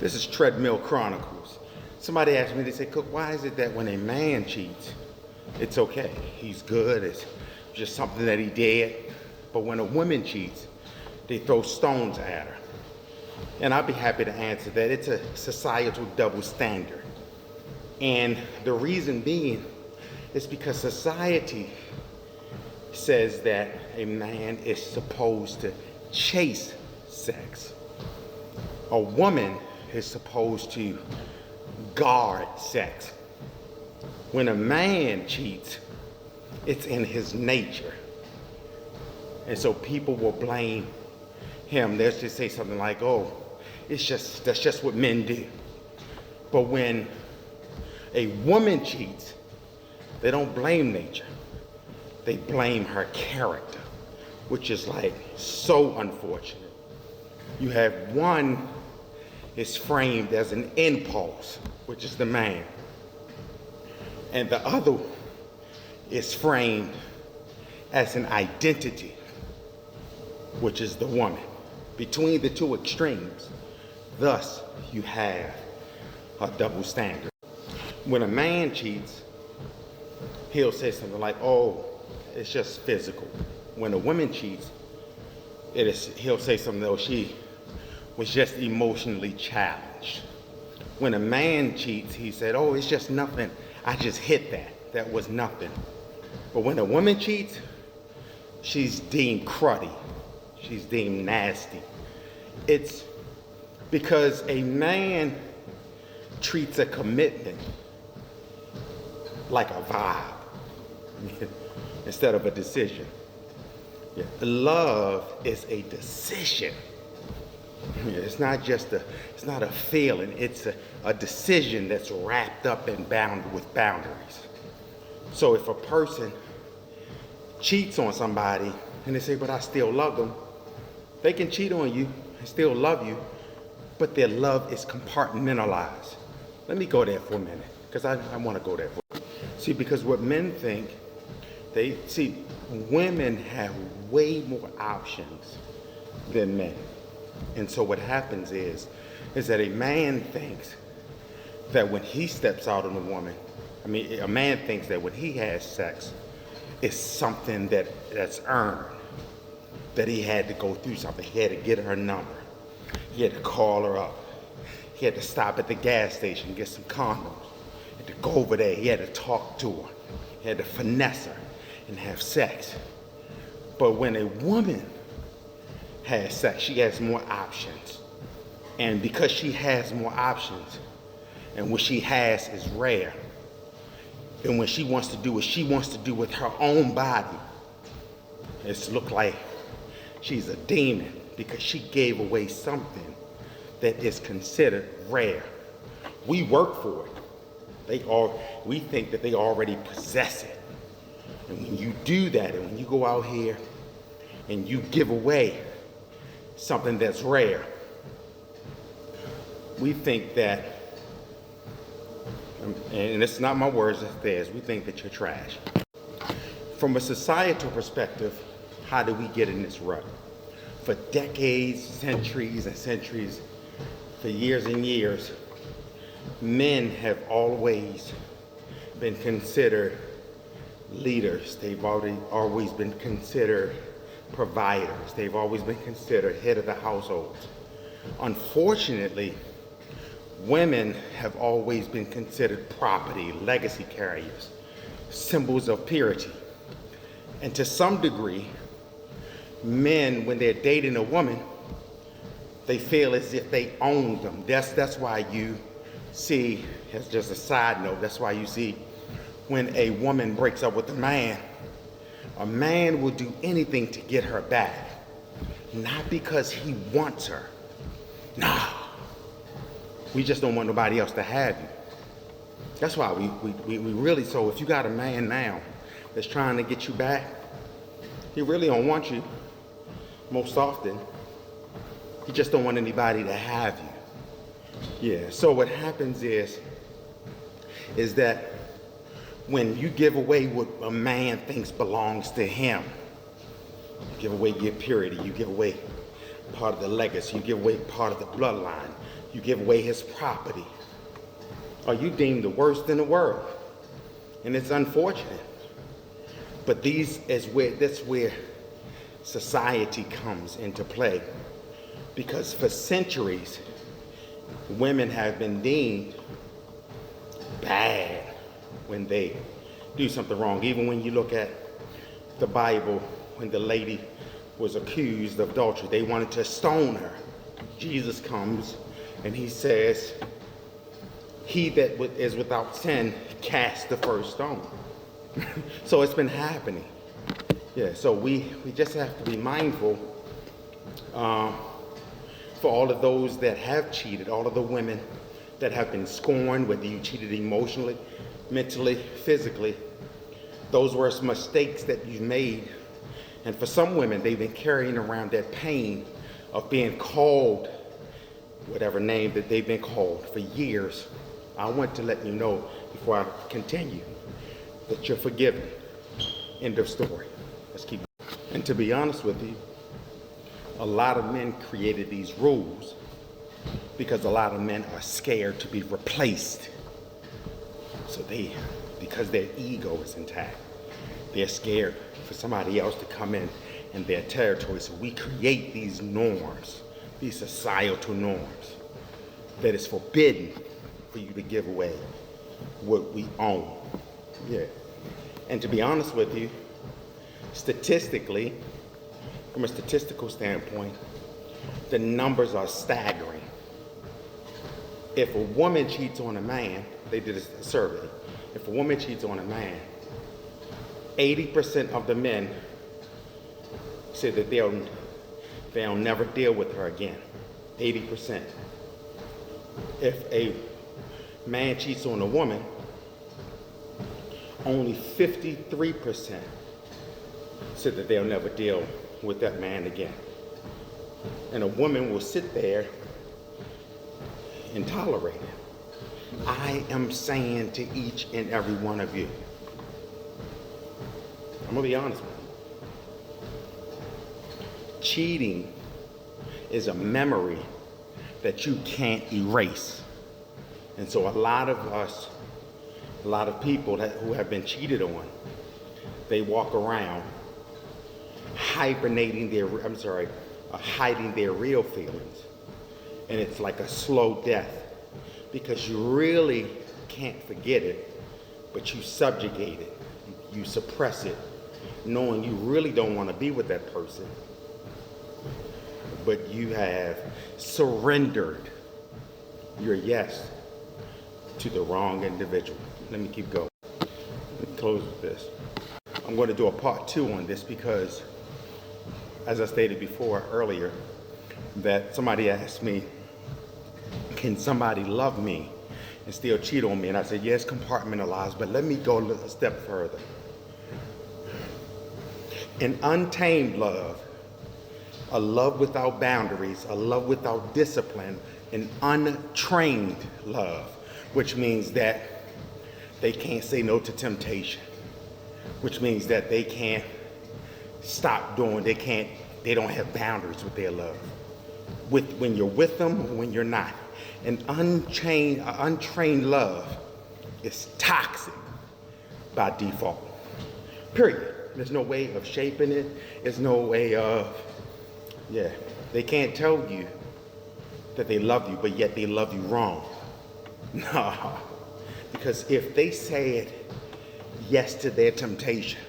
This is Treadmill Chronicles. Somebody asked me, they said, Cook, why is it that when a man cheats, it's okay, he's good, it's just something that he did. But when a woman cheats, they throw stones at her. And I'll be happy to answer that. It's a societal double standard. And the reason being is because society says that a man is supposed to chase sex. A woman is supposed to guard sex. When a man cheats, it's in his nature. And so people will blame him. They'll just say something like, oh, that's just what men do. But when a woman cheats, they don't blame nature. They blame her character, which is like so unfortunate. You have one is framed as an impulse, which is the man. And the other is framed as an identity, which is the woman. Between the two extremes, thus you have a double standard. When a man cheats, he'll say something like, oh, it's just physical. When a woman cheats, he'll say something, oh, she was just emotionally challenged. When a man cheats, he said, oh, it's just nothing. I just hit that. That was nothing. But when a woman cheats, she's deemed cruddy. She's deemed nasty. It's because a man treats a commitment like a vibe instead of a decision. Yeah. Love is a decision. It's not a feeling, it's a decision that's wrapped up and bound with boundaries. So if a person cheats on somebody and they say, but I still love them, they can cheat on you and still love you, but their love is compartmentalized. Let me go there for a minute, because I want to go there. See, because what men think, women have way more options than men. And so what happens is that a man thinks that when he steps out on a woman, a man thinks that when he has sex, it's something that's earned, that he had to go through something. He had to get her number. He had to call her up. He had to stop at the gas station and get some condoms. He had to go over there. He had to talk to her. He had to finesse her and have sex. But when a woman has sex, she has more options. And because she has more options, and what she has is rare, and when she wants to do what she wants to do with her own body, it's look like she's a demon, because she gave away something that is considered rare. We work for it. We think that they already possess it. And when you do that, and when you go out here and you give away something that's rare, we think that, and it's not my words, it's theirs, we think that you're trash. From a societal perspective, how do we get in this rut? For decades, centuries and centuries, for years and years, men have always been considered leaders. They've always been considered providers. They've always been considered head of the household. Unfortunately, women have always been considered property, legacy carriers, symbols of purity. And to some degree, men, when they're dating a woman, they feel as if they own them. That's why you see, as just a side note, that's why you see when a woman breaks up with a man will do anything to get her back. Not because he wants her. Nah. We just don't want nobody else to have you. That's why we really, so if you got a man now that's trying to get you back, he really don't want you most often. He just don't want anybody to have you. Yeah, so what happens is that when you give away what a man thinks belongs to him, you give away your purity, you give away part of the legacy, you give away part of the bloodline, You give away his property. Or you deemed the worst in the world. And it's unfortunate. But that's where society comes into play. Because for centuries, women have been deemed bad when they do something wrong. Even when you look at the Bible, when the lady was accused of adultery, they wanted to stone her. Jesus comes and he says, he that is without sin, cast the first stone. So it's been happening. Yeah, so we just have to be mindful for all of those that have cheated, all of the women that have been scorned, whether you cheated emotionally, mentally, physically. Those were some mistakes that you made. And for some women, they've been carrying around that pain of being called whatever name that they've been called for years. I want to let you know before I continue that you're forgiven. End of story. Let's keep going. And to be honest with you, a lot of men created these rules because a lot of men are scared to be replaced. So because their ego is intact, they're scared for somebody else to come in their territory. So we create these norms, these societal norms, that it's forbidden for you to give away what we own. Yeah. And to be honest with you, statistically, from a statistical standpoint, the numbers are staggering. If a woman cheats on a man, they did a survey. If a woman cheats on a man, 80% of the men said that they'll never deal with her again. 80%. If a man cheats on a woman, only 53% said that they'll never deal with that man again. And a woman will sit there and tolerate it. I am saying to each and every one of you, I'm gonna be honest with you. Cheating is a memory that you can't erase. And so a lot of people who have been cheated on, they walk around hiding their real feelings. And it's like a slow death because you really can't forget it, but you subjugate it, you suppress it, knowing you really don't want to be with that person, but you have surrendered your yes to the wrong individual. Let me keep going. Let me close with this. I'm going to do a part 2 on this because, as I stated before earlier, that somebody asked me, can somebody love me and still cheat on me? And I said, yes, compartmentalized, but let me go a step further. An untamed love, a love without boundaries, a love without discipline, an untrained love, which means that they can't say no to temptation, which means that they can't stop doing, they don't have boundaries with their love. When you're with them or when you're not. An untrained love is toxic by default. Period. There's no way of shaping it. There's no way of, they can't tell you that they love you, but yet they love you wrong. No, because if they said yes to their temptation,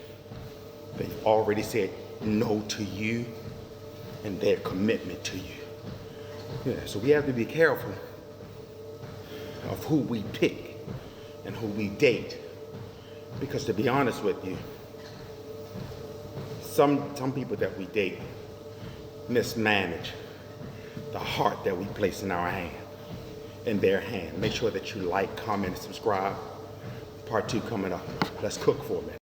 they've already said no to you and their commitment to you. Yeah, so we have to be careful of who we pick and who we date. Because to be honest with you, some people that we date mismanage the heart that we place in their hand. Make sure that you like, comment, and subscribe. Part 2 coming up. Let's cook for a minute.